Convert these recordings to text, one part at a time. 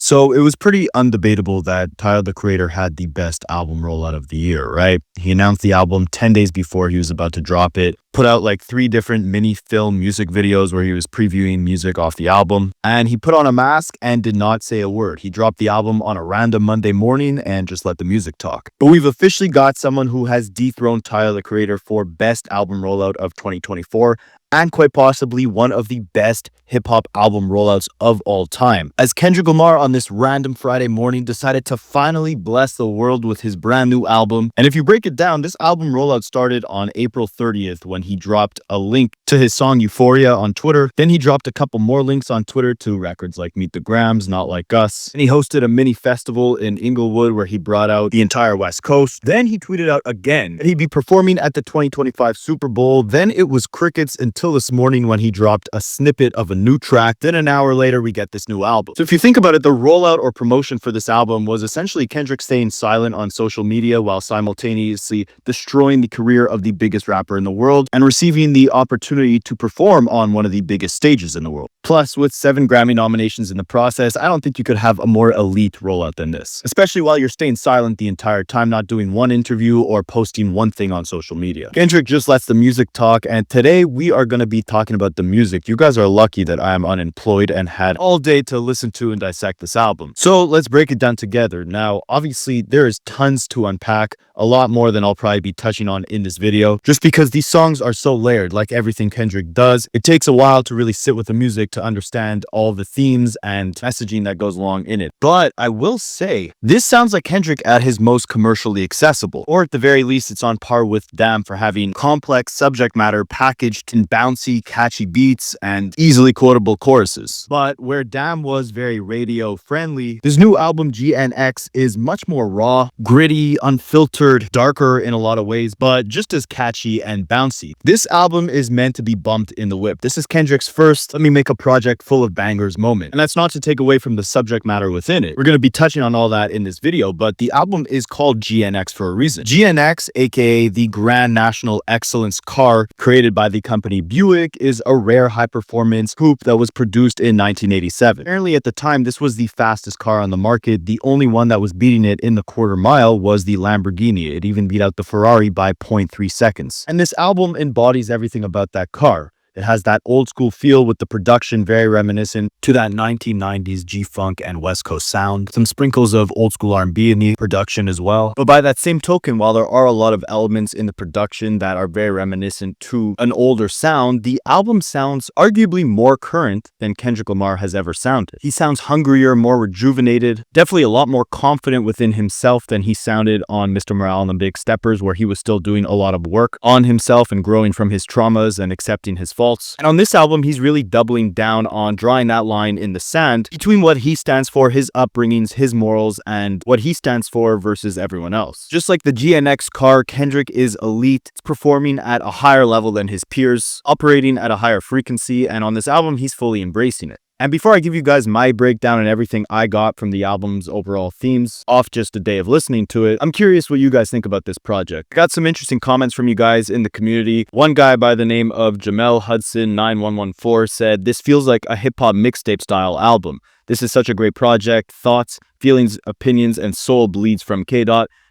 So it was pretty undebatable that Tyler, the Creator, had the best album rollout of the year, right? He announced the album 10 days before he was about to drop it, put out like 3 different mini film music videos where he was previewing music off the album, and he put on a mask and did not say a word. He dropped the album on a random Monday morning and just let the music talk. But we've officially got someone who has dethroned Tyler, the Creator, for best album rollout of 2024, and quite possibly one of the best hip-hop album rollouts of all time, as Kendrick Lamar on this random Friday morning decided to finally bless the world with his brand new album. And if you break it down, this album rollout started on April 30th when he dropped a link to his song Euphoria on Twitter. Then he dropped a couple more links on Twitter to records like Meet the Grams, Not Like Us. And he hosted a mini festival in Inglewood where he brought out the entire West Coast. Then he tweeted out again that he'd be performing at the 2025 Super Bowl. Then it was crickets until this morning when he dropped a snippet of a new track. Then an hour later, we get this new album. So if you think about it, the rollout or promotion for this album was essentially Kendrick staying silent on social media while simultaneously destroying the career of the biggest rapper in the world and receiving the opportunity to perform on one of the biggest stages in the world. Plus, with 7 Grammy nominations in the process, I don't think you could have a more elite rollout than this, especially while you're staying silent the entire time, not doing one interview or posting one thing on social media. Kendrick just lets the music talk, and today we are going to be talking about the music. You guys are lucky that I am unemployed and had all day to listen to and dissect this album. So let's break it down together. Now, obviously, there is tons to unpack, a lot more than I'll probably be touching on in this video, just because these songs are so layered. Like everything Kendrick does, it takes a while to really sit with the music to understand all the themes and messaging that goes along in it. But I will say, this sounds like Kendrick at his most commercially accessible, or at the very least, it's on par with Damn for having complex subject matter packaged in bouncy, catchy beats and easily quotable choruses. But where Damn was very radio friendly, this new album GNX is much more raw, gritty, unfiltered, darker in a lot of ways, but just as catchy and bouncy. This album is meant to be bumped in the whip. This is Kendrick's first "let me make a project full of bangers" moment. And that's not to take away from the subject matter within it. We're going to be touching on all that in this video, but the album is called GNX for a reason. GNX, aka the Grand National Excellence Car, created by the company Buick, is a rare high-performance coupe that was produced in 1987. Apparently at the time, this was the fastest car on the market. The only one that was beating it in the quarter mile was the Lamborghini. It even beat out the Ferrari by 0.3 seconds. And this album embodies everything about that car. It has that old school feel with the production very reminiscent to that 1990s G-Funk and West Coast sound. Some sprinkles of old school R&B in the production as well. But by that same token, while there are a lot of elements in the production that are very reminiscent to an older sound, the album sounds arguably more current than Kendrick Lamar has ever sounded. He sounds hungrier, more rejuvenated, definitely a lot more confident within himself than he sounded on Mr. Morale and the Big Steppers, where he was still doing a lot of work on himself and growing from his traumas and accepting his faults. And on this album, he's really doubling down on drawing that line in the sand between what he stands for, his upbringings, his morals, and what he stands for versus everyone else. Just like the GNX car, Kendrick is elite. It's performing at a higher level than his peers, operating at a higher frequency, and on this album, he's fully embracing it. And before I give you guys my breakdown and everything I got from the album's overall themes off just a day of listening to it, I'm curious what you guys think about this project. Got some interesting comments from you guys in the community. One guy by the name of Jamel Hudson 9114 said, "This feels like a hip-hop mixtape style album. This is such a great project. Thoughts, feelings, opinions, and soul bleeds from K.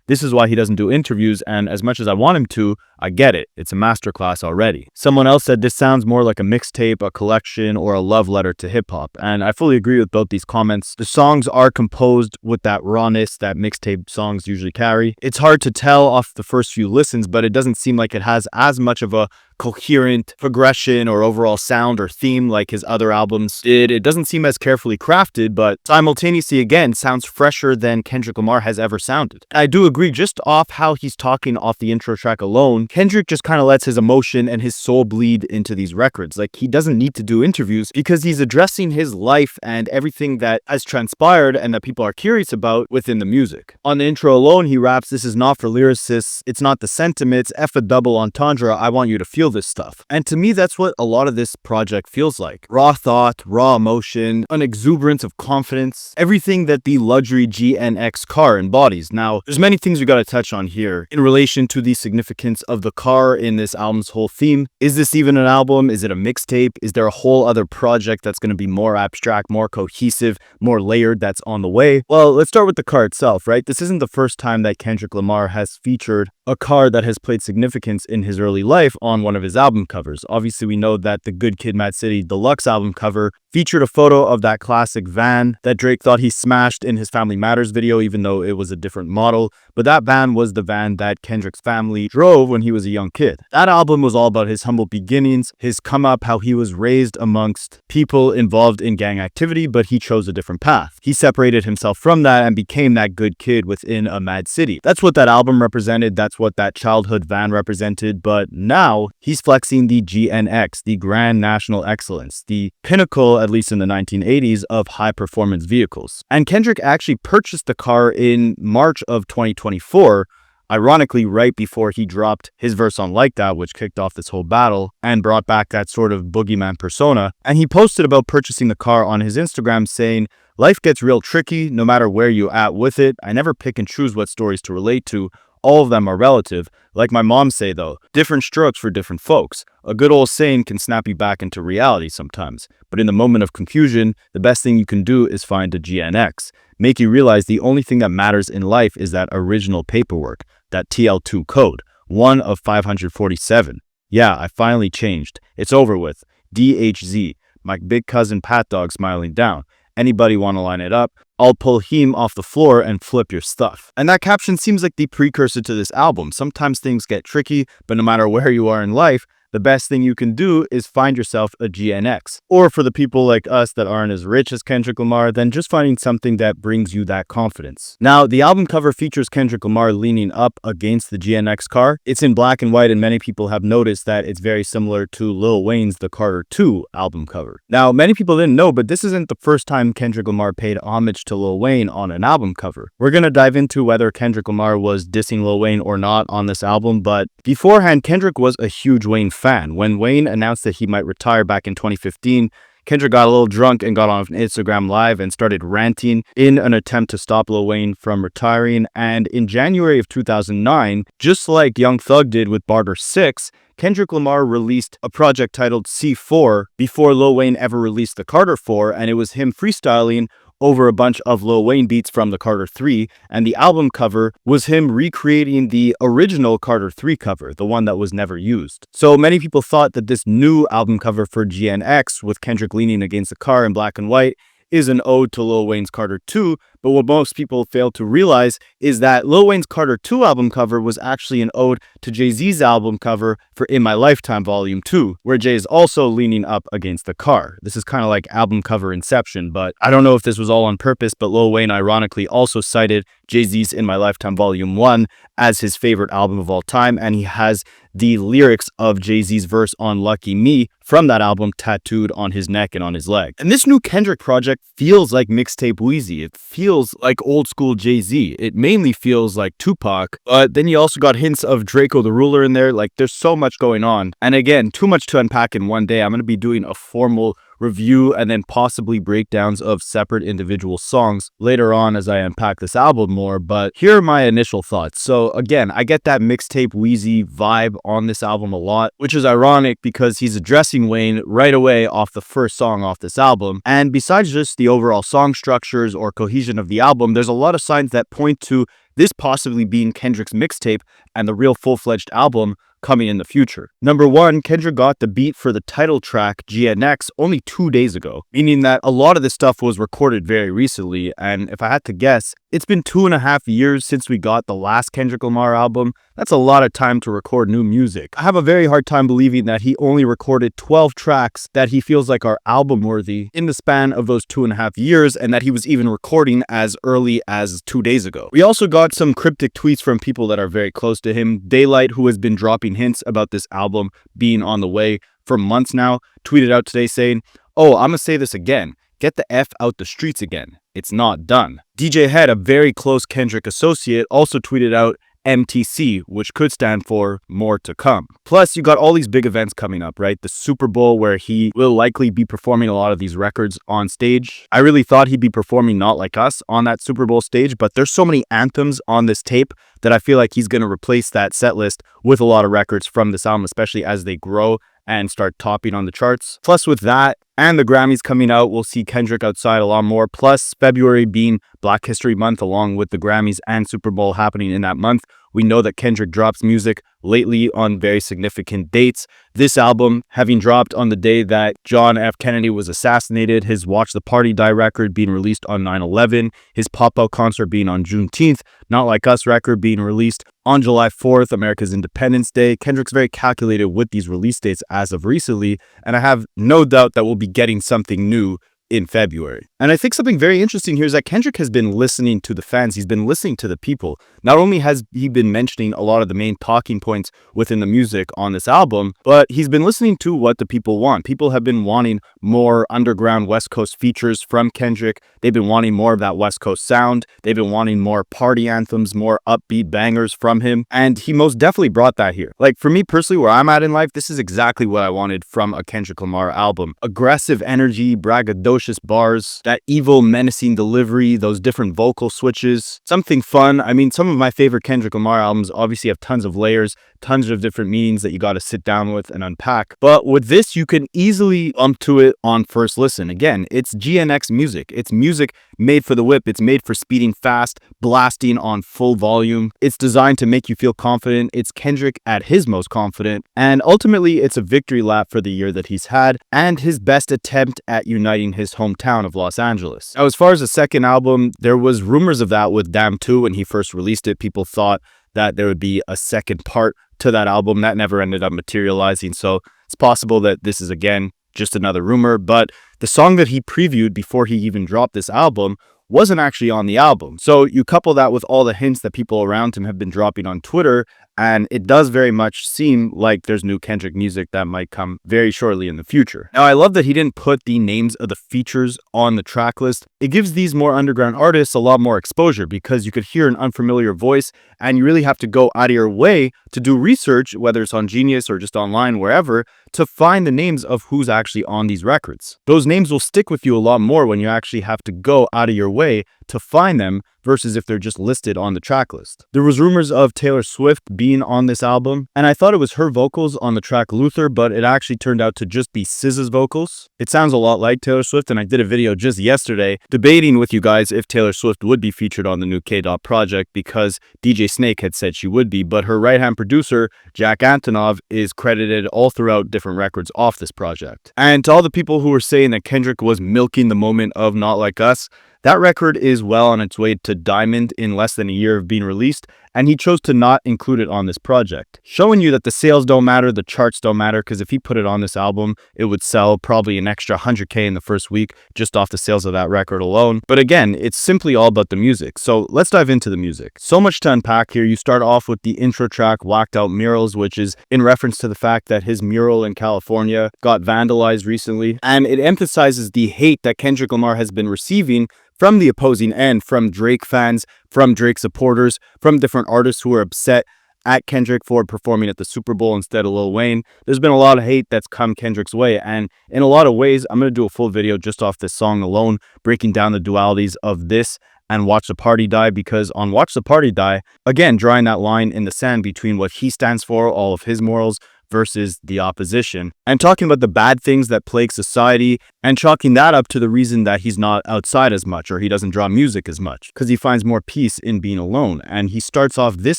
This is why he doesn't do interviews, and as much as I want him to, I get it. It's a masterclass already." Someone else said this sounds more like a mixtape, a collection, or a love letter to hip-hop, and I fully agree with both these comments. The songs are composed with that rawness that mixtape songs usually carry. It's hard to tell off the first few listens, but it doesn't seem like it has as much of a coherent progression or overall sound or theme like his other albums did. It doesn't seem as carefully crafted, but simultaneously again sounds fresher than Kendrick Lamar has ever sounded. I do agree, just off how he's talking off the intro track alone, Kendrick just kind of lets his emotion and his soul bleed into these records. Like, he doesn't need to do interviews because he's addressing his life and everything that has transpired and that people are curious about within the music. On the intro alone, he raps, "This is not for lyricists. It's not the sentiments. F a double entendre. I want you to feel this stuff." And to me, that's what a lot of this project feels like. Raw thought, raw emotion, an exuberance of confidence, everything that the luxury GNX car embodies. Now, there's many things we got to touch on here in relation to the significance of of the car in this album's whole theme. Is this even an album? Is it a mixtape? Is there a whole other project that's going to be more abstract, more cohesive, more layered that's on the way? Well, let's start with the car itself, right? This isn't the first time that Kendrick Lamar has featured a car that has played significance in his early life on one of his album covers. Obviously, we know that the Good Kid, Mad City Deluxe album cover featured a photo of that classic van that Drake thought he smashed in his Family Matters video, even though it was a different model. But that van was the van that Kendrick's family drove when he was a young kid. That album was all about his humble beginnings, his come up, how he was raised amongst people involved in gang activity, but he chose a different path. He separated himself from that and became that good kid within a mad city. That's what that album represented. That's what that childhood van represented. But now he's flexing the GNX, the Grand National Excellence, the pinnacle, at least in the 1980s, of high performance vehicles. And Kendrick actually purchased the car in March of 2024, ironically right before he dropped his verse on Like That, which kicked off this whole battle and brought back that sort of boogeyman persona. And he posted about purchasing the car on his Instagram saying, "Life gets real tricky no matter where you at with it. I never pick and choose what stories to relate to. All of them are relative. Like my mom say though, different strokes for different folks. A good old saying can snap you back into reality sometimes. But in the moment of confusion, the best thing you can do is find a GNX. Make you realize the only thing that matters in life is that original paperwork, that TL2 code, one of 547. Yeah, I finally changed. It's over with. DHZ, my big cousin Pat Dog smiling down. Anybody want to line it up? I'll pull him off the floor and flip your stuff." And that caption seems like the precursor to this album. Sometimes things get tricky, but no matter where you are in life, the best thing you can do is find yourself a GNX. Or for the people like us that aren't as rich as Kendrick Lamar, then just finding something that brings you that confidence. Now, the album cover features Kendrick Lamar leaning up against the GNX car. It's in black and white, and many people have noticed that it's very similar to Lil Wayne's The Carter II album cover. Now, many people didn't know, but this isn't the first time Kendrick Lamar paid homage to Lil Wayne on an album cover. We're gonna dive into whether Kendrick Lamar was dissing Lil Wayne or not on this album, but beforehand, Kendrick was a huge Wayne fan. When Wayne announced that he might retire back in 2015, Kendrick got a little drunk and got on Instagram Live and started ranting in an attempt to stop Lil Wayne from retiring. And in January of 2009, just like Young Thug did with Barter 6, Kendrick Lamar released a project titled C4 before Lil Wayne ever released the Carter 4, and it was him freestyling over a bunch of Lil Wayne beats from the Carter 3, and the album cover was him recreating the original Carter 3 cover, the one that was never used. So many people thought that this new album cover for GNX, with Kendrick leaning against the car in black and white, is an ode to Lil Wayne's Carter 2, but what most people fail to realize is that Lil Wayne's Carter 2 album cover was actually an ode to Jay-Z's album cover for In My Lifetime Volume 2, where Jay is also leaning up against the car. This is kind of like album cover inception, but I don't know if this was all on purpose, but Lil Wayne ironically also cited Jay-Z's In My Lifetime Volume 1 as his favorite album of all time, and he has the lyrics of Jay-Z's verse on Lucky Me from that album tattooed on his neck and on his leg. And this new Kendrick project feels like mixtape Weezy. It feels like old school Jay-Z. It mainly feels like Tupac, but then you also got hints of Draco the Ruler in there. Like, there's so much going on. And again, too much to unpack in one day. I'm going to be doing a formal review and then possibly breakdowns of separate individual songs later on as I unpack this album more, but here are my initial thoughts. So again, I get that mixtape Weezy vibe on this album a lot, which is ironic because he's addressing Wayne right away off the first song off this album. And besides just the overall song structures or cohesion of the album, there's a lot of signs that point to this possibly being Kendrick's mixtape and the real full-fledged album coming in the future. Number one, Kendrick got the beat for the title track GNX only 2 days ago, meaning that a lot of this stuff was recorded very recently. And if I had to guess, it's been 2.5 years since we got the last Kendrick Lamar album. That's a lot of time to record new music. I have a very hard time believing that he only recorded 12 tracks that he feels like are album worthy in the span of those 2.5 years, and that he was even recording as early as 2 days ago. We also got some cryptic tweets from people that are very close to him. Daylight, who has been dropping hints about this album being on the way for months now, tweeted out today saying, "Oh, I'm gonna say this again. Get the F out the streets again. It's not done." DJ Head, a very close Kendrick associate, also tweeted out, MTC, which could stand for more to come. Plus, you got all these big events coming up, right? The Super Bowl, where he will likely be performing a lot of these records on stage. I really thought he'd be performing Not Like Us on that Super Bowl stage, but there's so many anthems on this tape that I feel like he's going to replace that set list with a lot of records from this album, especially as they grow and start topping on the charts. Plus, with that and the Grammys coming out, we'll see Kendrick outside a lot more. Plus, February being Black History Month, along with the Grammys and Super Bowl happening in that month, we know that Kendrick drops music lately on very significant dates. This album having dropped on the day that John F. Kennedy was assassinated, his Watch the Party Die record being released on 9/11, his pop-out concert being on Juneteenth, Not Like Us record being released on July 4th, America's Independence Day. Kendrick's very calculated with these release dates as of recently, and I have no doubt that we'll be getting something new in February. And I think something very interesting here is that Kendrick has been listening to the fans. He's been listening to the people. Not only has he been mentioning a lot of the main talking points within the music on this album, but he's been listening to what the people want. People have been wanting more underground West Coast features from Kendrick. They've been wanting more of that West Coast sound. They've been wanting more party anthems, more upbeat bangers from him. And he most definitely brought that here. Like, for me personally, where I'm at in life, this is exactly what I wanted from a Kendrick Lamar album. Aggressive energy, braggadocious bars, that evil menacing delivery, those different vocal switches, something fun. I mean, some of my favorite Kendrick Lamar albums obviously have tons of layers, tons of different meanings that you got to sit down with and unpack. But with this, you can easily jump to it on first listen. Again, it's GNX music. It's music made for the whip. It's made for speeding fast, blasting on full volume. It's designed to make you feel confident. It's Kendrick at his most confident. And ultimately, it's a victory lap for the year that he's had and his best attempt at uniting his hometown of Los Angeles. Now, as far as the second album, there was rumors of that with Damn 2 when he first released it. People thought that there would be a second part to that album. That never ended up materializing. So it's possible that this is, again, just another rumor. But the song that he previewed before he even dropped this album wasn't actually on the album. So you couple that with all the hints that people around him have been dropping on Twitter, and it does very much seem like there's new Kendrick music that might come very shortly in the future. Now, I love that he didn't put the names of the features on the track list. It gives these more underground artists a lot more exposure because you could hear an unfamiliar voice, and you really have to go out of your way to do research, whether it's on Genius or just online, wherever, to find the names of who's actually on these records. Those names will stick with you a lot more when you actually have to go out of your way to find them versus if they're just listed on the track list. There was rumors of Taylor Swift being on this album, and I thought it was her vocals on the track Luther, but it actually turned out to just be SZA's vocals. It sounds a lot like Taylor Swift, and I did a video just yesterday debating with you guys if Taylor Swift would be featured on the new K-Dot project because DJ Snake had said she would be, but her right-hand producer, Jack Antonoff, is credited all throughout different records off this project. And to all the people who were saying that Kendrick was milking the moment of Not Like Us, that record is well on its way to Diamond in less than a year of being released, and he chose to not include it on this project, showing you that the sales don't matter, the charts don't matter, because if he put it on this album, it would sell probably an extra 100K in the first week just off the sales of that record alone. But again, it's simply all about the music. So let's dive into the music. So much to unpack here. You start off with the intro track, Whacked Out Murals, which is in reference to the fact that his mural in California got vandalized recently, and it emphasizes the hate that Kendrick Lamar has been receiving from the opposing end, from Drake fans, from Drake supporters, from different artists who are upset at Kendrick for performing at the Super Bowl instead of Lil Wayne. There's been a lot of hate that's come Kendrick's way, and in a lot of ways, I'm going to do a full video just off this song alone, breaking down the dualities of this and Watch the Party Die, because on Watch the Party Die, again, drawing that line in the sand between what he stands for, all of his morals, versus the opposition, and talking about the bad things that plague society and chalking that up to the reason that he's not outside as much or he doesn't draw music as much because he finds more peace in being alone. And he starts off this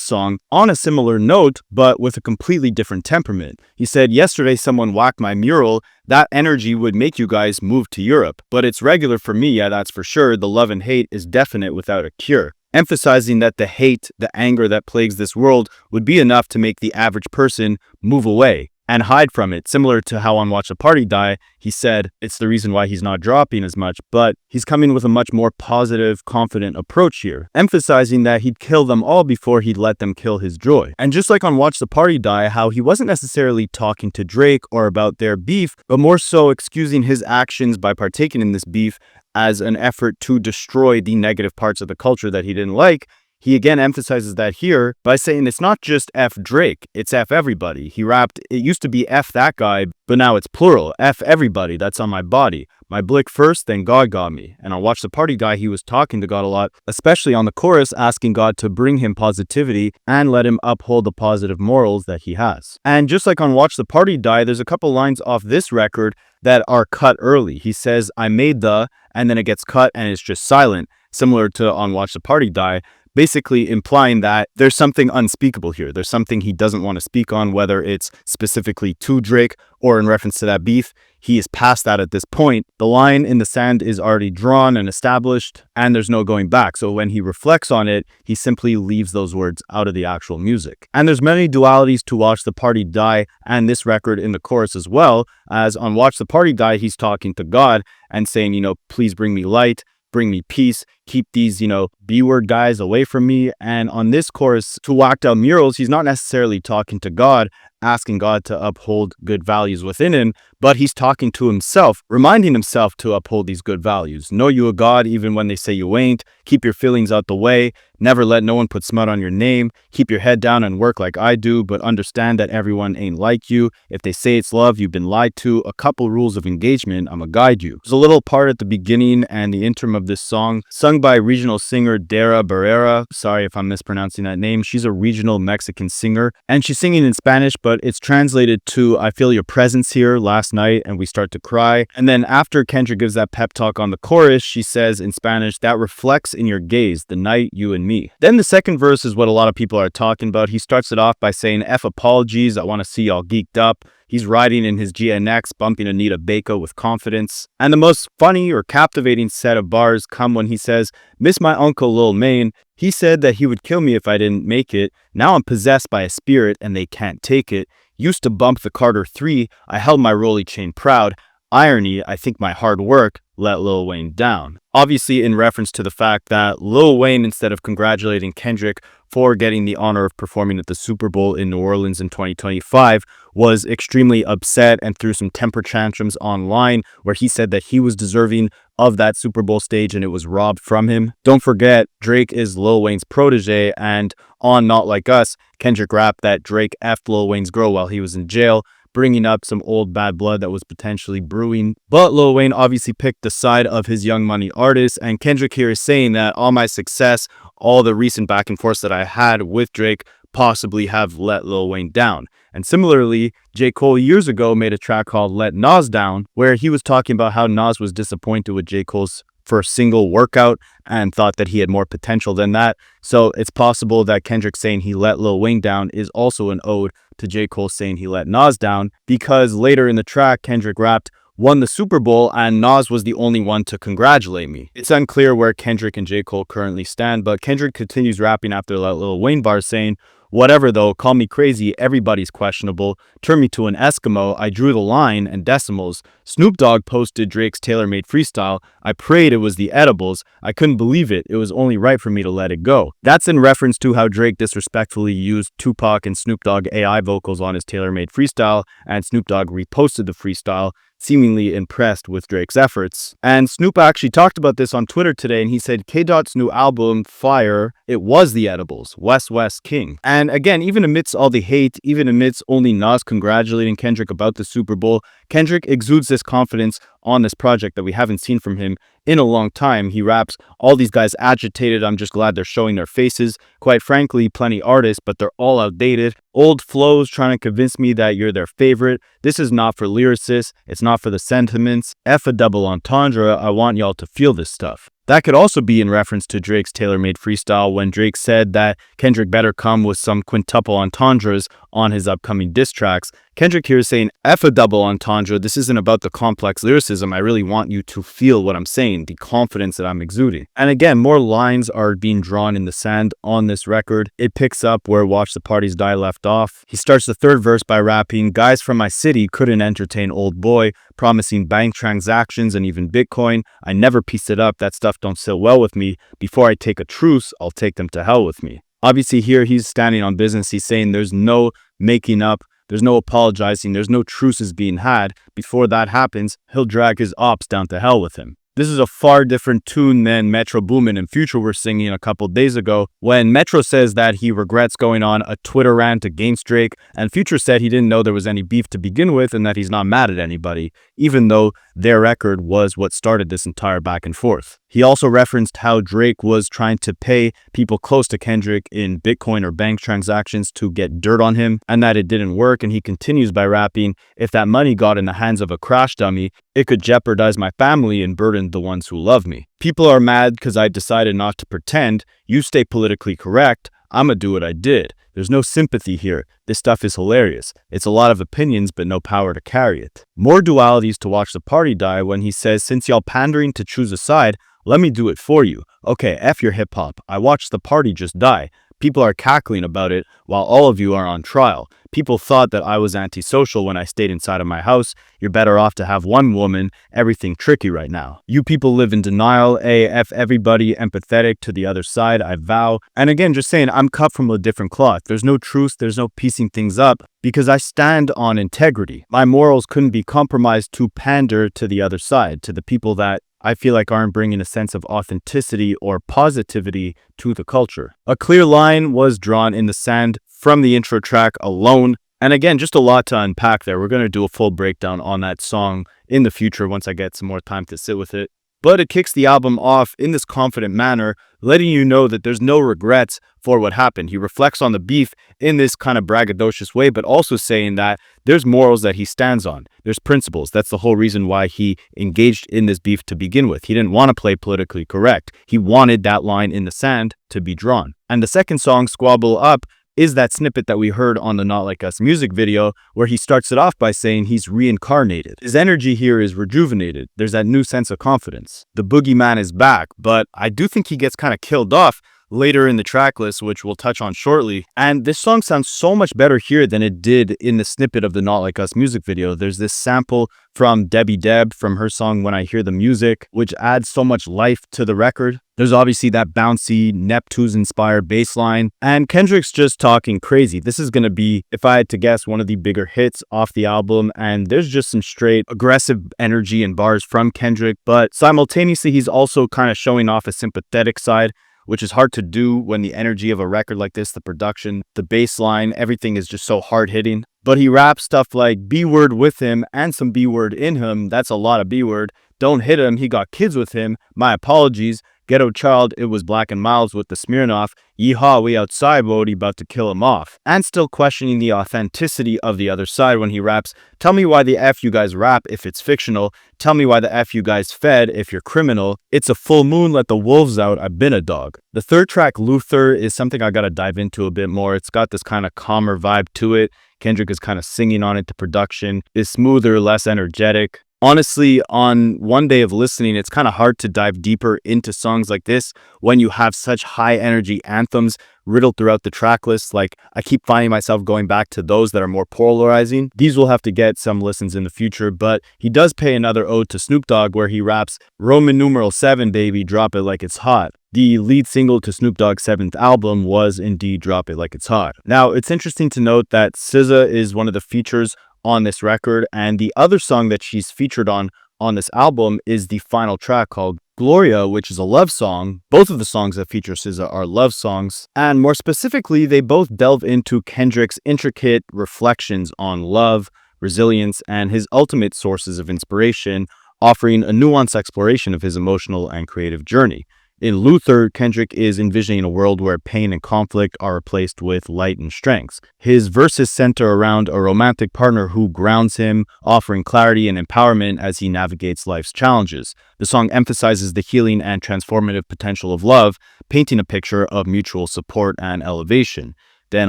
song on a similar note but with a completely different temperament. He said, "Yesterday someone whacked my mural. That energy would make you guys move to Europe, but it's regular for me, yeah, that's for sure. The love and hate is definite without a cure." Emphasizing that the hate, the anger that plagues this world would be enough to make the average person move away and hide from it. Similar to how on Watch the Party Die, he said it's the reason why he's not dropping as much, but he's coming with a much more positive, confident approach here, emphasizing that he'd kill them all before he'd let them kill his joy. And just like on Watch the Party Die, how he wasn't necessarily talking to Drake or about their beef, but more so excusing his actions by partaking in this beef as an effort to destroy the negative parts of the culture that he didn't like. He again emphasizes that here by saying it's not just F Drake, it's F everybody. He rapped, it used to be F that guy, but now it's plural. F everybody that's on my body. My blick first, then God got me. And on Watch the Party Die, he was talking to God a lot, especially on the chorus, asking God to bring him positivity and let him uphold the positive morals that he has. And just like on Watch the Party Die, there's a couple lines off this record that are cut early. He says, I made the, and then it gets cut and it's just silent, similar to on Watch the Party Die, basically implying that there's something unspeakable here. There's something he doesn't want to speak on, whether it's specifically to Drake or in reference to that beef. He is past that at this point. The line in the sand is already drawn and established, and there's no going back. So when he reflects on it, he simply leaves those words out of the actual music. And there's many dualities to Watch the Party Die and this record in the chorus as well, as on Watch the Party Die, he's talking to God and saying, please bring me light, bring me peace, keep these, B-word guys away from me. And on this chorus, to Whacked Out Murals, he's not necessarily talking to God, asking God to uphold good values within him, but he's talking to himself, reminding himself to uphold these good values. Know you a God even when they say you ain't. Keep your feelings out the way. Never let no one put smut on your name. Keep your head down and work like I do, but understand that everyone ain't like you. If they say it's love, you've been lied to. A couple rules of engagement, I'ma guide you. There's a little part at the beginning and the interim of this song, sung by regional singer Dara Barrera. Sorry if I'm mispronouncing that name. She's a regional Mexican singer, and she's singing in Spanish, but it's translated to, I feel your presence here last night, and we start to cry. And then after Kendrick gives that pep talk on the chorus, she says in Spanish, that reflects in your gaze, the night, you and me. Then the second verse is what a lot of people are talking about. He starts it off by saying, F apologies, I want to see y'all geeked up. He's riding in his GNX, bumping Anita Baker with confidence. And the most funny or captivating set of bars come when he says, miss my uncle Lil Maine. He said that he would kill me if I didn't make it. Now I'm possessed by a spirit and they can't take it. Used to bump the Carter 3. I held my rolly chain proud. Irony, I think my hard work let Lil Wayne down. Obviously in reference to the fact that Lil Wayne, instead of congratulating Kendrick for getting the honor of performing at the Super Bowl in New Orleans in 2025, was extremely upset and threw some temper tantrums online where he said that he was deserving of that Super Bowl stage and it was robbed from him. Don't forget, Drake is Lil Wayne's protege, and on Not Like Us, Kendrick rapped that Drake effed Lil Wayne's girl while he was in jail, bringing up some old bad blood that was potentially brewing. But Lil Wayne obviously picked the side of his Young Money artist, and Kendrick here is saying that all my success, all the recent back and forth that I had with Drake possibly have let Lil Wayne down. And similarly, J. Cole years ago made a track called Let Nas Down, where he was talking about how Nas was disappointed with J. Cole's first single Workout and thought that he had more potential than that. So it's possible that Kendrick saying he let Lil Wayne down is also an ode to J. Cole saying he let Nas down, because later in the track, Kendrick rapped, won the Super Bowl and Nas was the only one to congratulate me. It's unclear where Kendrick and J. Cole currently stand, but Kendrick continues rapping after that Lil Wayne bar saying, whatever though, call me crazy, everybody's questionable. Turn me to an Eskimo, I drew the line and decimals. Snoop Dogg posted Drake's tailor-made freestyle. I prayed it was the edibles. I couldn't believe it. It was only right for me to let it go. That's in reference to how Drake disrespectfully used Tupac and Snoop Dogg AI vocals on his tailor-made freestyle, and Snoop Dogg reposted the freestyle, seemingly impressed with Drake's efforts. And Snoop actually talked about this on Twitter today, and he said K-Dot's new album, Fire, it was the edibles, West West King. And again, even amidst all the hate, even amidst only Nas congratulating Kendrick about the Super Bowl, Kendrick exudes this confidence on this project that we haven't seen from him in a long time. He raps, all these guys agitated, I'm just glad they're showing their faces. Quite frankly, plenty artists, but they're all outdated. Old flows trying to convince me that you're their favorite. This is not for lyricists, it's not for the sentiments. F a double entendre, I want y'all to feel this stuff. That could also be in reference to Drake's tailor-made freestyle when Drake said that Kendrick better come with some quintuple entendres on his upcoming diss tracks. Kendrick here is saying, F a double entendre, this isn't about the complex lyricism, I really want you to feel what I'm saying, the confidence that I'm exuding. And again, more lines are being drawn in the sand on this record. It picks up where Watch the Parties Die left off. He starts the third verse by rapping, guys from my city couldn't entertain old boy, promising bank transactions and even Bitcoin. I never pieced it up, that stuff don't sit well with me. Before I take a truce, I'll take them to hell with me. Obviously here he's standing on business. He's saying there's no making up, there's no apologizing, there's no truces being had. Before that happens, he'll drag his ops down to hell with him. This is a far different tune than Metro Boomin and Future were singing a couple days ago, when Metro says that he regrets going on a Twitter rant against Drake, and Future said he didn't know there was any beef to begin with and that he's not mad at anybody, even though their record was what started this entire back and forth. He also referenced how Drake was trying to pay people close to Kendrick in Bitcoin or bank transactions to get dirt on him, and that it didn't work, and he continues by rapping, "If that money got in the hands of a crash dummy, it could jeopardize my family and burden the ones who love me. People are mad because I decided not to pretend. You stay politically correct. I'ma do what I did. There's no sympathy here. This stuff is hilarious. It's a lot of opinions, but no power to carry it." More dualities to watch the party die when he says, "Since y'all pandering to choose a side, let me do it for you. Okay, F your hip hop. I watched the party just die. People are cackling about it while all of you are on trial. People thought that I was antisocial when I stayed inside of my house. You're better off to have one woman. Everything tricky right now. You people live in denial. F everybody empathetic to the other side, I vow." And again, just saying, I'm cut from a different cloth. There's no truce. There's no piecing things up because I stand on integrity. My morals couldn't be compromised to pander to the other side, to the people that I feel like aren't bringing a sense of authenticity or positivity to the culture. A clear line was drawn in the sand from the intro track alone. And again, just a lot to unpack there. We're going to do a full breakdown on that song in the future once I get some more time to sit with it. But it kicks the album off in this confident manner, letting you know that there's no regrets for what happened. He reflects on the beef in this kind of braggadocious way, but also saying that there's morals that he stands on. There's principles. That's the whole reason why he engaged in this beef to begin with. He didn't want to play politically correct. He wanted that line in the sand to be drawn. And the second song, Squabble Up, is that snippet that we heard on the Not Like Us music video, where he starts it off by saying he's reincarnated. His energy here is rejuvenated. There's that new sense of confidence. The boogeyman is back, but I do think he gets kind of killed off later in the track list, which we'll touch on shortly. And this song sounds so much better here than it did in the snippet of the Not Like Us music video. There's this sample from Debbie Deb from her song When I Hear the Music, which adds so much life to the record. There's obviously that bouncy Neptunes-inspired bass line, and Kendrick's just talking crazy. This is going to be, if I had to guess, one of the bigger hits off the album, and there's just some straight aggressive energy and bars from Kendrick, but simultaneously he's also kind of showing off a sympathetic side, which is hard to do when the energy of a record like this, the production, the bass line, everything is just so hard-hitting. But he raps stuff like B-word with him and some B-word in him. That's a lot of B-word. Don't hit him, he got kids with him. My apologies. Ghetto child, it was Black and Miles with the Smirnoff. Yeehaw, we outside, Wody, about to kill him off. And still questioning the authenticity of the other side when he raps, "Tell me why the F you guys rap if it's fictional. Tell me why the F you guys fed if you're criminal. It's a full moon, let the wolves out, I've been a dog." The third track, Luther, is something I gotta dive into a bit more. It's got this kind of calmer vibe to it. Kendrick is kind of singing on it to production. It's smoother, less energetic. Honestly, on one day of listening, it's kind of hard to dive deeper into songs like this when you have such high energy anthems riddled throughout the track list. Like, I keep finding myself going back to those that are more polarizing. These will have to get some listens in the future, but he does pay another ode to Snoop Dogg where he raps, "Roman numeral 7, baby, drop it like it's hot." The lead single to Snoop Dogg's 7th album was indeed Drop It Like It's Hot. Now, it's interesting to note that SZA is one of the features on this record, and the other song that she's featured on this album is the final track called Gloria, which is a love song. Both of the songs that feature SZA are love songs, and more specifically, they both delve into Kendrick's intricate reflections on love, resilience, and his ultimate sources of inspiration, offering a nuanced exploration of his emotional and creative journey. In Luther, Kendrick is envisioning a world where pain and conflict are replaced with light and strength. His verses center around a romantic partner who grounds him, offering clarity and empowerment as he navigates life's challenges. The song emphasizes the healing and transformative potential of love, painting a picture of mutual support and elevation. Then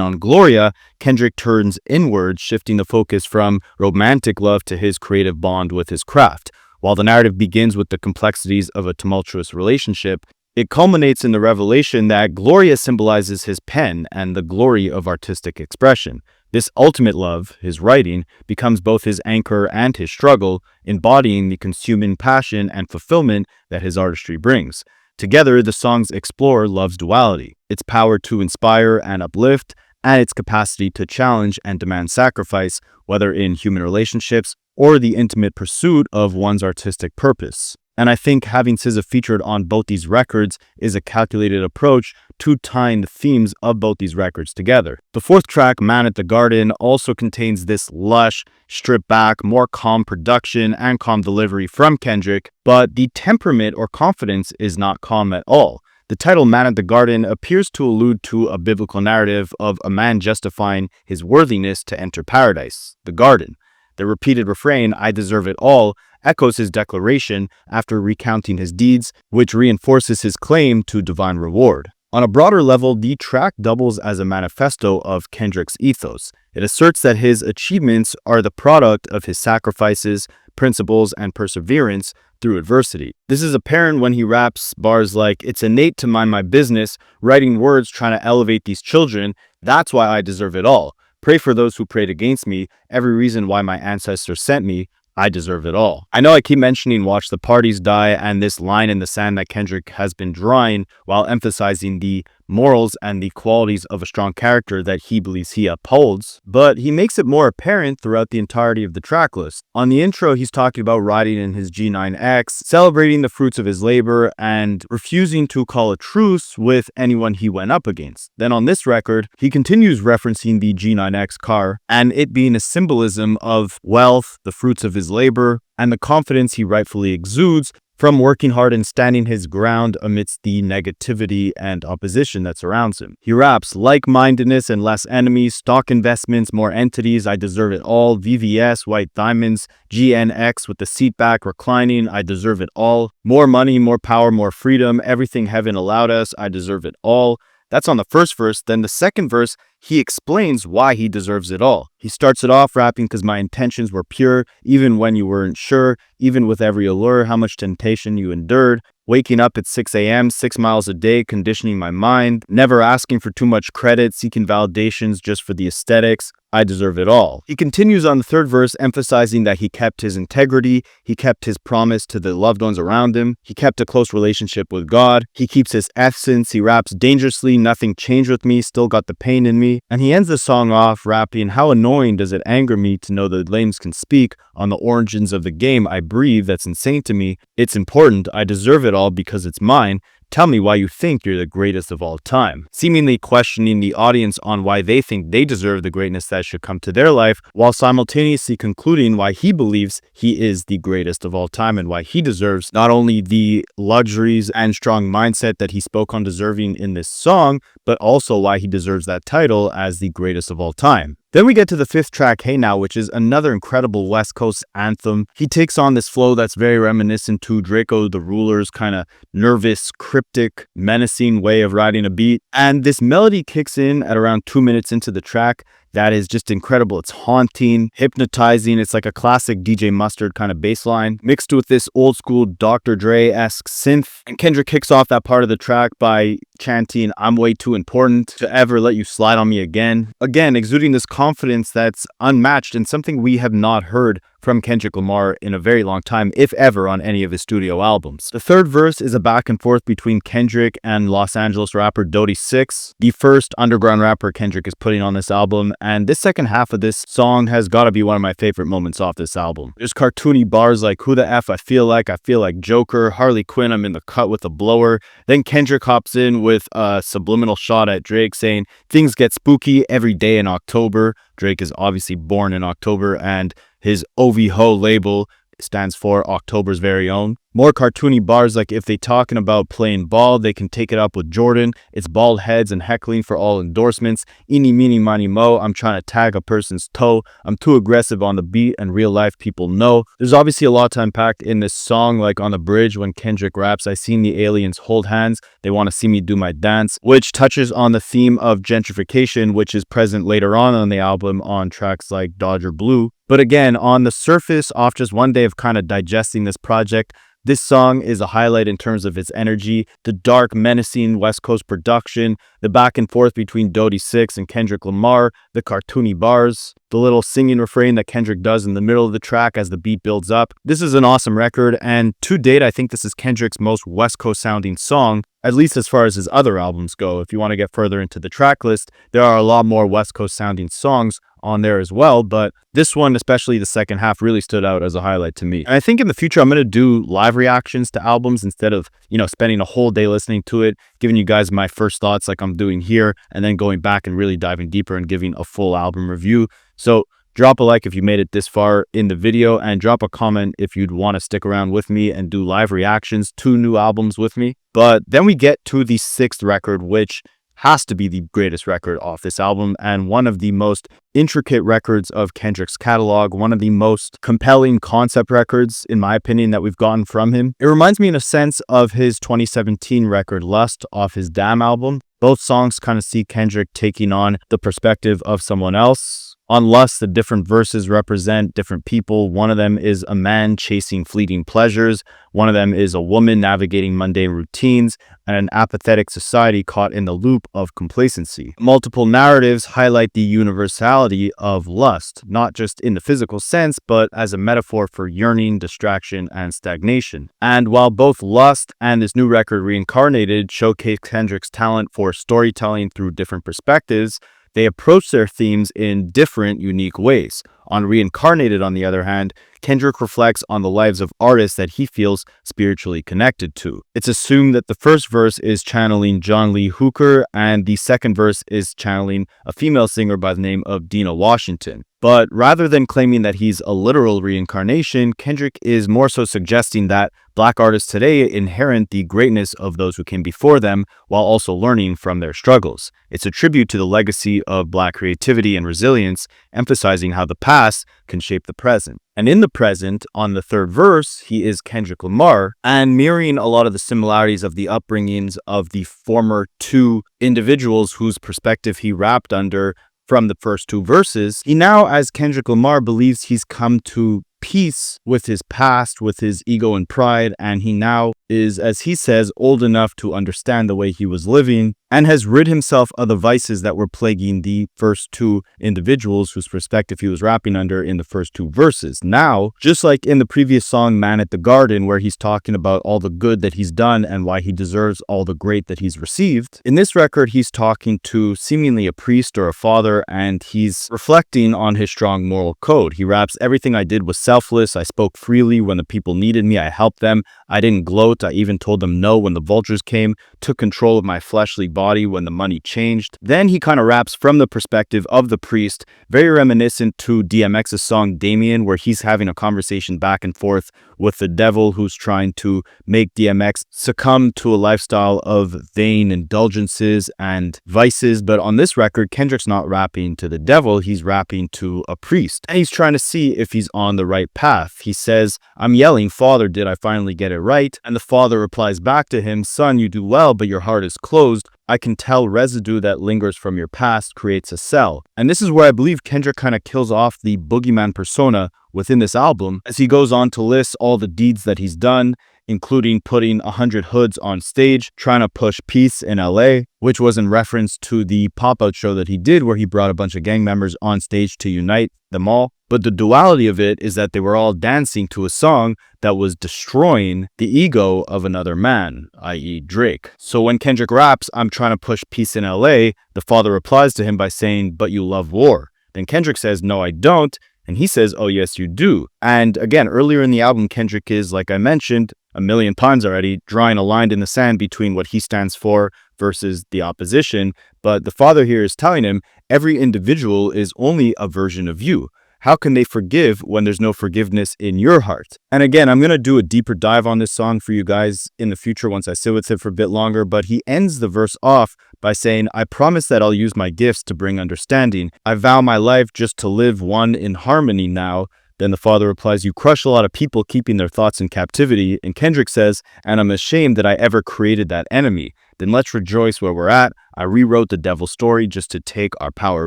on Gloria, Kendrick turns inward, shifting the focus from romantic love to his creative bond with his craft. While the narrative begins with the complexities of a tumultuous relationship, it culminates in the revelation that Gloria symbolizes his pen and the glory of artistic expression. This ultimate love, his writing, becomes both his anchor and his struggle, embodying the consuming passion and fulfillment that his artistry brings. Together, the songs explore love's duality, its power to inspire and uplift, and its capacity to challenge and demand sacrifice, whether in human relationships or the intimate pursuit of one's artistic purpose. And I think having SZA featured on both these records is a calculated approach to tying the themes of both these records together. The fourth track, Man at the Garden, also contains this lush, stripped back, more calm production and calm delivery from Kendrick, but the temperament or confidence is not calm at all. The title Man at the Garden appears to allude to a biblical narrative of a man justifying his worthiness to enter paradise, the garden. The repeated refrain, I deserve it all, echoes his declaration after recounting his deeds, which reinforces his claim to divine reward. On a broader level, the track doubles as a manifesto of Kendrick's ethos. It asserts that his achievements are the product of his sacrifices, principles, and perseverance through adversity. This is apparent when he raps bars like, it's innate to mind my business, writing words trying to elevate these children, that's why I deserve it all. Pray for those who prayed against me, every reason why my ancestors sent me, I deserve it all. I know I keep mentioning Watch the Parties Die and this line in the sand that Kendrick has been drawing while emphasizing the morals and the qualities of a strong character that he believes he upholds, but he makes it more apparent throughout the entirety of the track list. On the intro, he's talking about riding in his GNX, celebrating the fruits of his labor, and refusing to call a truce with anyone he went up against. Then on this record, he continues referencing the G9X car and it being a symbolism of wealth, the fruits of his labor, and the confidence he rightfully exudes from working hard and standing his ground amidst the negativity and opposition that surrounds him. He raps, like-mindedness and less enemies, stock investments, more entities, I deserve it all, VVS, white diamonds, GNX with the seat back reclining, I deserve it all, more money, more power, more freedom, everything heaven allowed us, I deserve it all. That's on the first verse. Then the second verse, he explains why he deserves it all. He starts it off rapping, because my intentions were pure, even when you weren't sure, even with every allure, how much temptation you endured, waking up at 6 a.m., 6 miles a day, conditioning my mind, never asking for too much credit, seeking validations just for the aesthetics. I deserve it all. He continues on the third verse, emphasizing that he kept his integrity, he kept his promise to the loved ones around him, he kept a close relationship with God, he keeps his essence, he raps dangerously, nothing changed with me, still got the pain in me, and he ends the song off rapping, how annoying does it anger me to know that lames can speak on the origins of the game I breathe, that's insane to me, it's important, I deserve it all because it's mine, tell me why you think you're the greatest of all time. Seemingly questioning the audience on why they think they deserve the greatness that should come to their life, while simultaneously concluding why he believes he is the greatest of all time and why he deserves not only the luxuries and strong mindset that he spoke on deserving in this song, but also why he deserves that title as the greatest of all time. Then we get to the fifth track, Hey Now, which is another incredible West Coast anthem. He takes on this flow that's very reminiscent to Draco the Ruler's kind of nervous, cryptic, menacing way of riding a beat. And this melody kicks in at around 2 minutes into the track. That is just incredible. It's haunting, hypnotizing. It's like a classic DJ Mustard kind of bass line mixed with this old school Dr. Dre-esque synth. And Kendrick kicks off that part of the track by chanting, I'm way too important to ever let you slide on me again. Again, exuding this confidence that's unmatched and something we have not heard from Kendrick Lamar in a very long time, if ever, on any of his studio albums. The third verse is a back and forth between Kendrick and Los Angeles rapper Dodie Six, the first underground rapper Kendrick is putting on this album, and this second half of this song has got to be one of my favorite moments off this album. There's cartoony bars like, who the F I feel like Joker, Harley Quinn, I'm in the cut with a blower. Then Kendrick hops in with a subliminal shot at Drake saying, things get spooky every day in October. Drake is obviously born in October, and his OVHO label stands for October's Very Own. More cartoony bars like, if they talking about playing ball, they can take it up with Jordan. It's bald heads and heckling for all endorsements. Eeny, meeny, miny, mo. I'm trying to tag a person's toe. I'm too aggressive on the beat and real life people know. There's obviously a lot to unpack in this song, like on the bridge when Kendrick raps, I seen the aliens hold hands. They want to see me do my dance, which touches on the theme of gentrification, which is present later on the album on tracks like Dodger Blue. But again, on the surface, off just one day of kind of digesting this project, this song is a highlight in terms of its energy, the dark, menacing West Coast production, the back and forth between Dodie Six and Kendrick Lamar, the cartoony bars, the little singing refrain that Kendrick does in the middle of the track as the beat builds up. This is an awesome record, and to date, I think this is Kendrick's most West Coast sounding song, at least as far as his other albums go. If you want to get further into the track list, there are a lot more West Coast sounding songs on there as well, but this one, especially the second half, really stood out as a highlight to me. And I think in the future, I'm going to do live reactions to albums instead of, spending a whole day listening to it, giving you guys my first thoughts like I'm doing here, and then going back and really diving deeper and giving a full album review. So drop a like if you made it this far in the video, and drop a comment if you'd want to stick around with me and do live reactions to new albums with me. But then we get to the sixth record, which has to be the greatest record off this album and one of the most intricate records of Kendrick's catalog, one of the most compelling concept records, in my opinion, that we've gotten from him. It reminds me in a sense of his 2017 record Lust off his Damn album. Both songs kind of see Kendrick taking on the perspective of someone else. On Lust, the different verses represent different people. One of them is a man chasing fleeting pleasures. One of them is a woman navigating mundane routines and an apathetic society caught in the loop of complacency. Multiple narratives highlight the universality of lust, not just in the physical sense, but as a metaphor for yearning, distraction, and stagnation. And while both Lust and this new record, Reincarnated, showcase Kendrick's talent for storytelling through different perspectives, they approach their themes in different, unique ways. On Reincarnated, on the other hand, Kendrick reflects on the lives of artists that he feels spiritually connected to. It's assumed that the first verse is channeling John Lee Hooker, and the second verse is channeling a female singer by the name of Dinah Washington. But rather than claiming that he's a literal reincarnation, Kendrick is more so suggesting that Black artists today inherit the greatness of those who came before them while also learning from their struggles. It's a tribute to the legacy of Black creativity and resilience, emphasizing how the past can shape the present. And in the present, on the third verse, he is Kendrick Lamar, and mirroring a lot of the similarities of the upbringings of the former two individuals whose perspective he rapped under from the first two verses. He now, as Kendrick Lamar, believes he's come to peace with his past, with his ego and pride, and he now is, as he says, old enough to understand the way he was living and has rid himself of the vices that were plaguing the first two individuals whose perspective he was rapping under in the first two verses. Now, just like in the previous song Man at the Garden, where he's talking about all the good that he's done and why he deserves all the great that he's received, in this record he's talking to seemingly a priest or a father, and he's reflecting on his strong moral code. He raps, "Everything I did was selfless. I spoke freely when the people needed me. I helped them. I didn't gloat. I even told them no when the vultures came. Took control of my fleshly body when the money changed." Then he kind of raps from the perspective of the priest, very reminiscent to DMX's song Damien, where he's having a conversation back and forth with the devil who's trying to make DMX succumb to a lifestyle of vain indulgences and vices. But on this record, Kendrick's not rapping to the devil, he's rapping to a priest. And he's trying to see if he's on the right path. He says, "I'm yelling, Father, did I finally get it right?" And the father replies back to him, "Son, you do well, but your heart is closed. I can tell residue that lingers from your past creates a cell." And this is where I believe Kendrick kind of kills off the boogeyman persona within this album, as he goes on to list all the deeds that he's done, including putting 100 hoods on stage, trying to push peace in LA, which was in reference to the pop-out show that he did where he brought a bunch of gang members on stage to unite them all. But the duality of it is that they were all dancing to a song that was destroying the ego of another man, i.e. Drake. So when Kendrick raps, "I'm trying to push peace in LA," the father replies to him by saying, "But you love war." Then Kendrick says, "No, I don't." And he says, "Oh, yes, you do." And again, earlier in the album, Kendrick is, like I mentioned a million times already, drawing a line in the sand between what he stands for versus the opposition. But the father here is telling him, every individual is only a version of you. How can they forgive when there's no forgiveness in your heart? And again, I'm going to do a deeper dive on this song for you guys in the future once I sit with it for a bit longer, but he ends the verse off by saying, "I promise that I'll use my gifts to bring understanding. I vow my life just to live one in harmony now." Then the father replies, "You crush a lot of people keeping their thoughts in captivity." And Kendrick says, "And I'm ashamed that I ever created that enemy. Then let's rejoice where we're at. I rewrote the devil's story just to take our power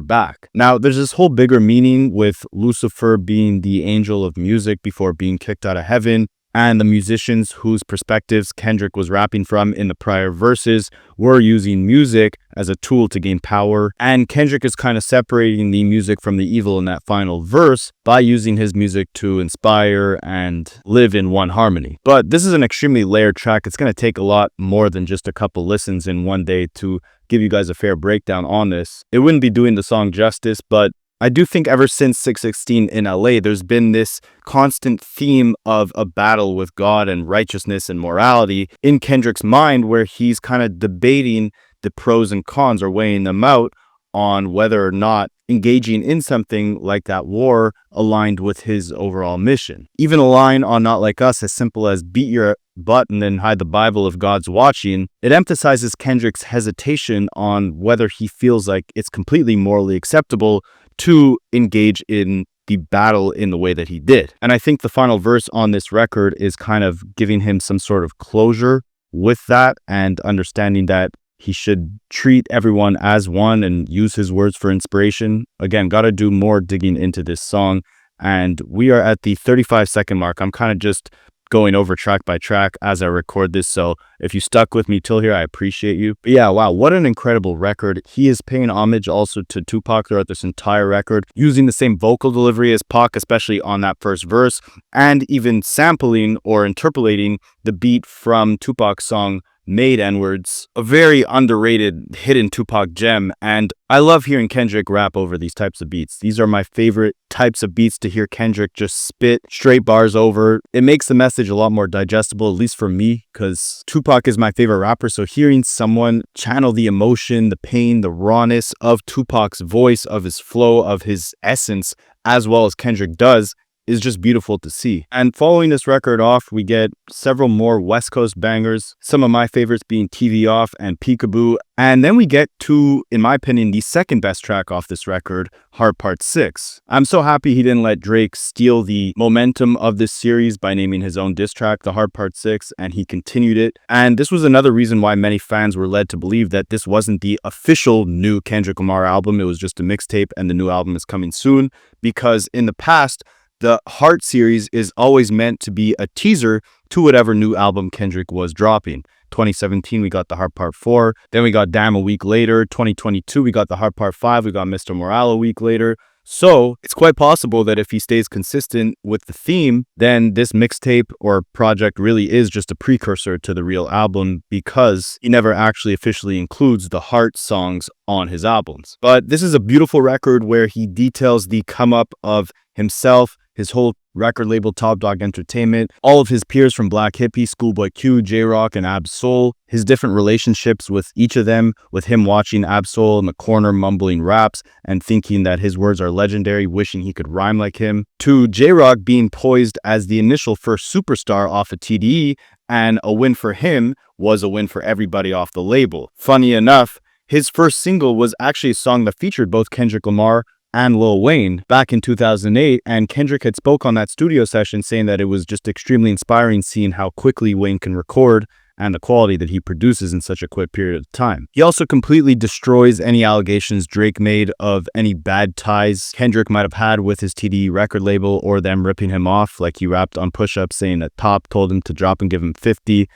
back." Now, there's this whole bigger meaning with Lucifer being the angel of music before being kicked out of heaven, and the musicians whose perspectives Kendrick was rapping from in the prior verses were using music as a tool to gain power. And Kendrick is kind of separating the music from the evil in that final verse by using his music to inspire and live in one harmony. But this is an extremely layered track. It's going to take a lot more than just a couple listens in one day to give you guys a fair breakdown on this. It wouldn't be doing the song justice, but I do think ever since 616 in LA, there's been this constant theme of a battle with God and righteousness and morality in Kendrick's mind, where he's kind of debating the pros and cons or weighing them out on whether or not engaging in something like that war aligned with his overall mission. Even a line on Not Like Us, as simple as beat your butt and then hide the Bible if God's watching, it emphasizes Kendrick's hesitation on whether he feels like it's completely morally acceptable to engage in the battle in the way that he did. And I think the final verse on this record is kind of giving him some sort of closure with that and understanding that he should treat everyone as one and use his words for inspiration. Again, got to do more digging into this song. And we are at the 35-second mark. I'm kind of just going over track by track as I record this. So if you stuck with me till here, I appreciate you. But yeah, wow, what an incredible record. He is paying homage also to Tupac throughout this entire record, using the same vocal delivery as Pac, especially on that first verse, and even sampling or interpolating the beat from Tupac's song Made N-Words, a very underrated hidden Tupac gem. And I love hearing Kendrick rap over these types of beats. These are my favorite types of beats to hear Kendrick just spit straight bars over. It makes the message a lot more digestible, at least for me, because Tupac is my favorite rapper. So hearing someone channel the emotion, the pain, the rawness of Tupac's voice, of his flow, of his essence, as well as Kendrick does, is just beautiful to see. And following this record off, we get several more West Coast bangers, some of my favorites being TV Off and Peekaboo. And then we get to, in my opinion, the second best track off this record, Heart Part 6. I'm so happy he didn't let Drake steal the momentum of this series by naming his own diss track, The Heart Part 6, and he continued it. And this was another reason why many fans were led to believe that this wasn't the official new Kendrick Lamar album. It was just a mixtape and the new album is coming soon, because in the past, the Heart series is always meant to be a teaser to whatever new album Kendrick was dropping. 2017, we got the Heart Part 4. Then we got Damn a week later. 2022, we got the Heart Part 5. We got Mr. Morale a week later. So it's quite possible that if he stays consistent with the theme, then this mixtape or project really is just a precursor to the real album, because he never actually officially includes the Heart songs on his albums. But this is a beautiful record where he details the come up of himself, his whole record label Top Dog Entertainment, all of his peers from Black Hippie, Schoolboy Q, J-Rock, and Ab Soul, his different relationships with each of them, with him watching Ab Soul in the corner mumbling raps and thinking that his words are legendary, wishing he could rhyme like him, to J-Rock being poised as the initial first superstar off of TDE, and a win for him was a win for everybody off the label. Funny enough, his first single was actually a song that featured both Kendrick Lamar and Lil Wayne back in 2008, and Kendrick had spoke on that studio session saying that it was just extremely inspiring seeing how quickly Wayne can record and the quality that he produces in such a quick period of time. He also completely destroys any allegations Drake made of any bad ties Kendrick might have had with his TDE record label or them ripping him off, like he rapped on Push Up saying that Top told him to drop and give him 50%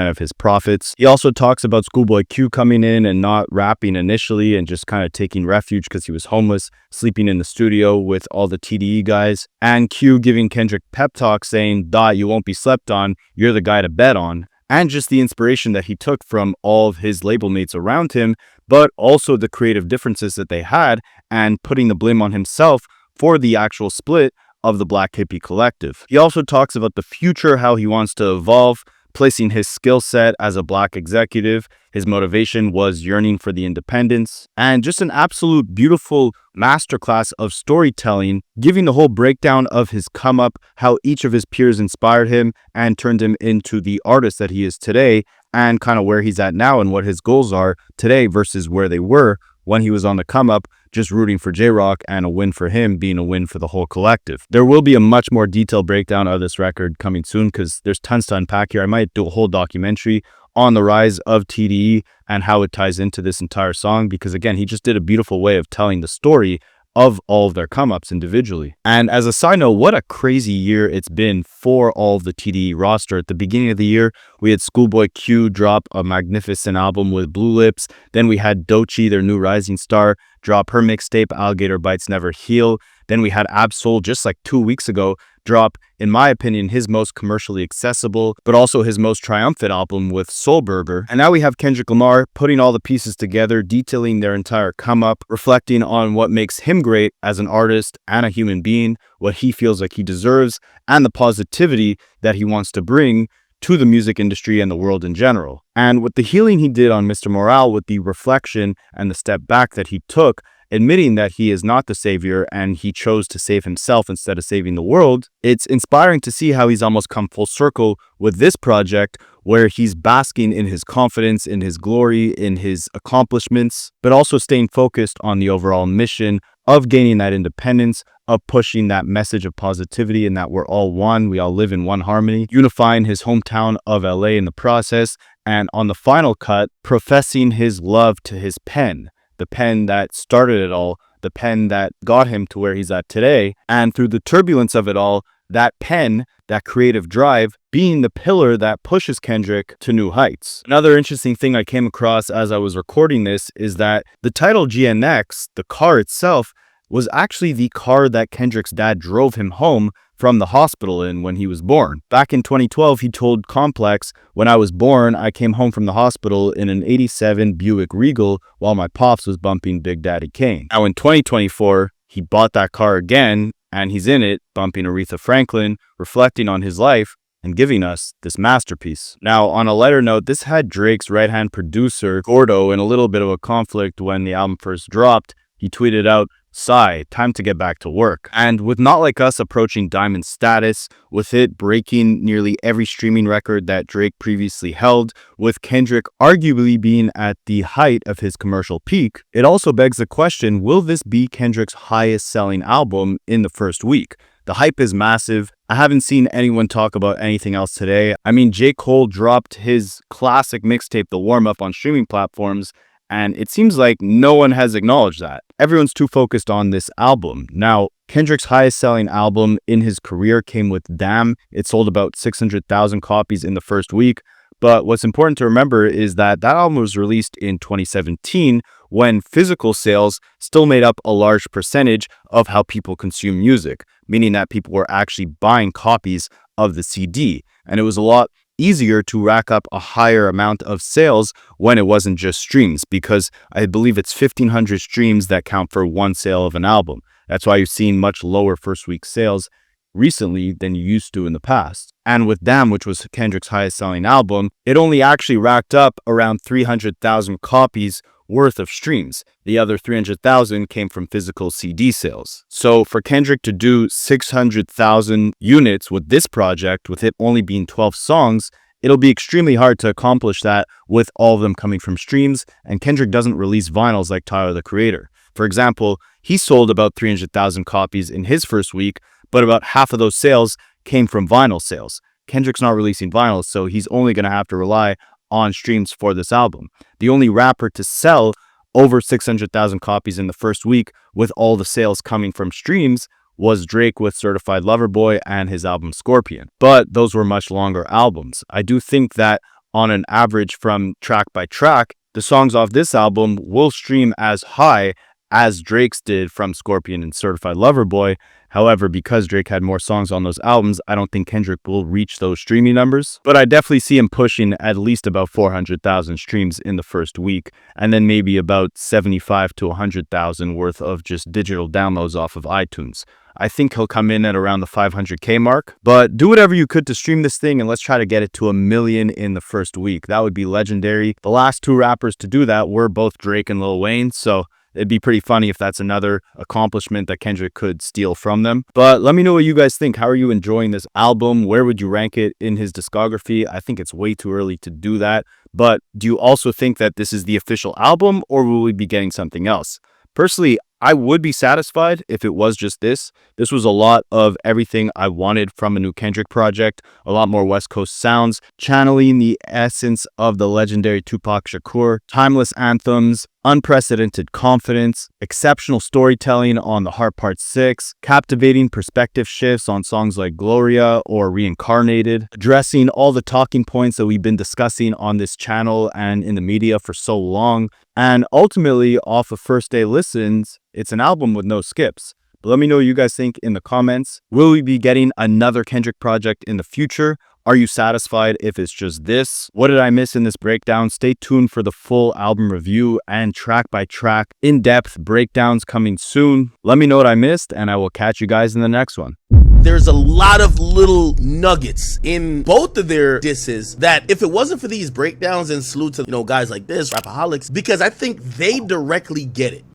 of his profits. He also talks about Schoolboy Q coming in and not rapping initially and just kind of taking refuge because he was homeless, sleeping in the studio with all the TDE guys, and Q giving Kendrick pep talk saying, "Dot, you won't be slept on, you're the guy to bet on." And just the inspiration that he took from all of his label mates around him, but also the creative differences that they had, and putting the blame on himself for the actual split of the Black Hippie Collective. He also talks about the future, how he wants to evolve, placing his skill set as a Black executive. His motivation was yearning for the independence, and just an absolute beautiful masterclass of storytelling, giving the whole breakdown of his come up, how each of his peers inspired him and turned him into the artist that he is today, and kind of where he's at now and what his goals are today versus where they were when he was on the come up, just rooting for J-Rock, and a win for him being a win for the whole collective. There will be a much more detailed breakdown of this record coming soon because there's tons to unpack here. I might do a whole documentary on the rise of TDE and how it ties into this entire song, because again, he just did a beautiful way of telling the story of all of their come-ups individually. And as a side note, what a crazy year it's been for all of the TDE roster. At the beginning of the year, we had Schoolboy Q drop a magnificent album with Blue Lips. Then we had Doechii, their new rising star, drop her mixtape, Alligator Bites Never Heal. Then we had Ab-Soul just like 2 weeks ago drop, in my opinion, his most commercially accessible, but also his most triumphant album with Soul Burger. And now we have Kendrick Lamar putting all the pieces together, detailing their entire come up, reflecting on what makes him great as an artist and a human being, what he feels like he deserves, and the positivity that he wants to bring to the music industry and the world in general. And with the healing he did on Mr. Morale, with the reflection and the step back that he took, admitting that he is not the savior and he chose to save himself instead of saving the world, it's inspiring to see how he's almost come full circle with this project, where he's basking in his confidence, in his glory, in his accomplishments, but also staying focused on the overall mission of gaining that independence, of pushing that message of positivity and that we're all one, we all live in one harmony, unifying his hometown of LA in the process, and on the final cut, professing his love to his pen, the pen that started it all, the pen that got him to where he's at today. And through the turbulence of it all, that pen, that creative drive, being the pillar that pushes Kendrick to new heights. Another interesting thing I came across as I was recording this is that the title GNX, the car itself, was actually the car that Kendrick's dad drove him home from the hospital in when he was born. Back in 2012, he told Complex, "When I was born, I came home from the hospital in an 87 Buick Regal while my pops was bumping Big Daddy Kane." Now in 2024, he bought that car again, and he's in it, bumping Aretha Franklin, reflecting on his life, and giving us this masterpiece. Now, on a lighter note, this had Drake's right-hand producer, Gordo, in a little bit of a conflict when the album first dropped. He tweeted out, "Sigh, time to get back to work." And with Not Like Us approaching diamond status, with it breaking nearly every streaming record that Drake previously held, with Kendrick arguably being at the height of his commercial peak, it also begs the question, will this be Kendrick's highest selling album in the first week? The hype is massive. I haven't seen anyone talk about anything else today. I mean, J. Cole dropped his classic mixtape, The Warm Up, on streaming platforms, and it seems like no one has acknowledged that. Everyone's too focused on this album. Now, Kendrick's highest selling album in his career came with Damn. It sold about 600,000 copies in the first week. But what's important to remember is that that album was released in 2017, when physical sales still made up a large percentage of how people consume music, meaning that people were actually buying copies of the CD. And it was a lot easier to rack up a higher amount of sales when it wasn't just streams, because I believe it's 1,500 streams that count for one sale of an album. That's why you've seen much lower first week sales recently than you used to in the past. And with Damn, which was Kendrick's highest selling album, it only actually racked up around 300,000 copies worth of streams. The other 300,000 came from physical CD sales. So for Kendrick to do 600,000 units with this project, with it only being 12 songs, it'll be extremely hard to accomplish that with all of them coming from streams, and Kendrick doesn't release vinyls like Tyler, the Creator. For example, he sold about 300,000 copies in his first week, but about half of those sales came from vinyl sales. Kendrick's not releasing vinyls, so he's only going to have to rely on streams for this album. The only rapper to sell over 600,000 copies in the first week with all the sales coming from streams was Drake with Certified Lover Boy and his album Scorpion. But those were much longer albums. I do think that on an average from track by track, the songs off this album will stream as high as Drake's did from Scorpion and Certified Lover Boy. However, because Drake had more songs on those albums, I don't think Kendrick will reach those streaming numbers. But I definitely see him pushing at least about 400,000 streams in the first week, and then maybe about 75 to 100,000 worth of just digital downloads off of iTunes. I think he'll come in at around the 500K mark. But do whatever you could to stream this thing, and let's try to get it to 1 million in the first week. That would be legendary. The last two rappers to do that were both Drake and Lil Wayne, so it'd be pretty funny if that's another accomplishment that Kendrick could steal from them. But let me know what you guys think. How are you enjoying this album? Where would you rank it in his discography? I think it's way too early to do that. But do you also think that this is the official album, or will we be getting something else? Personally, I would be satisfied if it was just this. This was a lot of everything I wanted from a new Kendrick project. A lot more West Coast sounds, channeling the essence of the legendary Tupac Shakur, timeless anthems, unprecedented confidence, exceptional storytelling on The Heart Part 6, captivating perspective shifts on songs like Gloria or Reincarnated, addressing all the talking points that we've been discussing on this channel and in the media for so long, and ultimately, off of first day listens, it's an album with no skips. But let me know what you guys think in the comments. Will we be getting another Kendrick project in the future? Are you satisfied if it's just this? What did I miss in this breakdown? Stay tuned for the full album review and track by track, in-depth breakdowns coming soon. Let me know what I missed, and I will catch you guys in the next one. There's a lot of little nuggets in both of their disses that if it wasn't for these breakdowns, and salute to, guys like this, Rapaholics, because I think they directly get it.